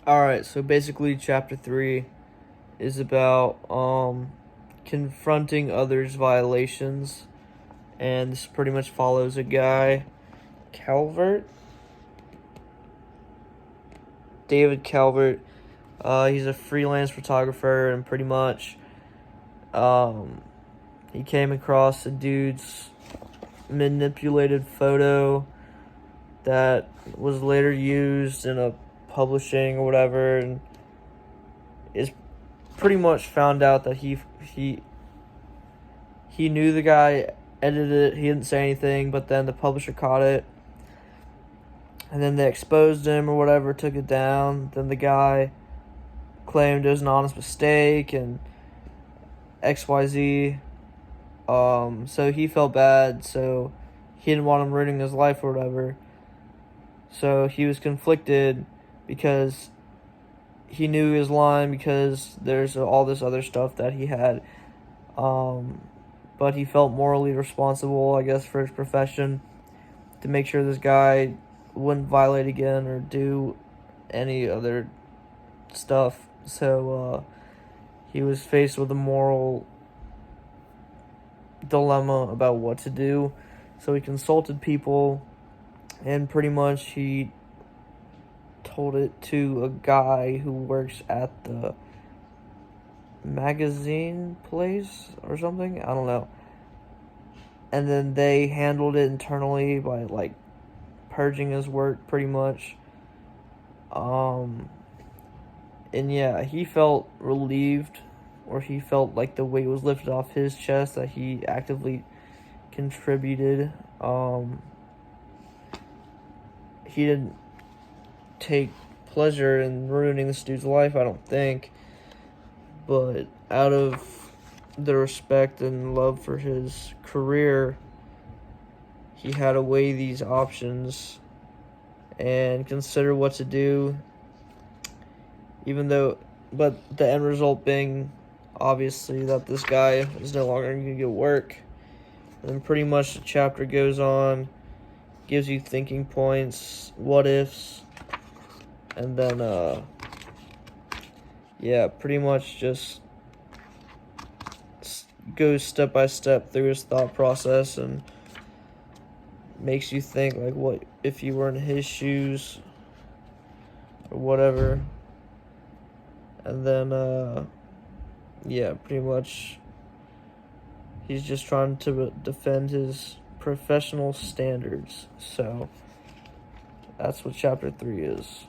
Alright, so basically chapter 3 is about confronting others' violations, and this pretty much follows a guy, Calvert, David Calvert. He's a freelance photographer, and pretty much he came across a dude's manipulated photo that was later used in a publishing or whatever, and is pretty much found out that he knew the guy edited it. He didn't say anything, but then the publisher caught it, and then they exposed him or whatever, took it down. Then the guy claimed it was an honest mistake and XYZ. So he felt bad, so he didn't want him ruining his life or whatever. So he was conflicted because he knew he was lying because there's all this other stuff that he had. But he felt morally responsible, I guess, for his profession to make sure this guy wouldn't violate again or do any other stuff. So he was faced with a moral dilemma about what to do. So he consulted people, and pretty much he told it to a guy who works at the magazine place or something. I don't know. And then they handled it internally by like purging his work pretty much. And yeah, he felt relieved, or he felt like the weight was lifted off his chest that he actively contributed. He didn't take pleasure in ruining this dude's life, I don't think, but out of the respect and love for his career, he had to weigh these options and consider what to do, but the end result being obviously that this guy is no longer going to get work. And pretty much the chapter goes on, gives you thinking points, what ifs, and then yeah, pretty much just goes step by step through his thought process and makes you think, like, what if you were in his shoes or whatever. And then yeah, pretty much he's just trying to defend his professional standards. So that's what chapter 3 is.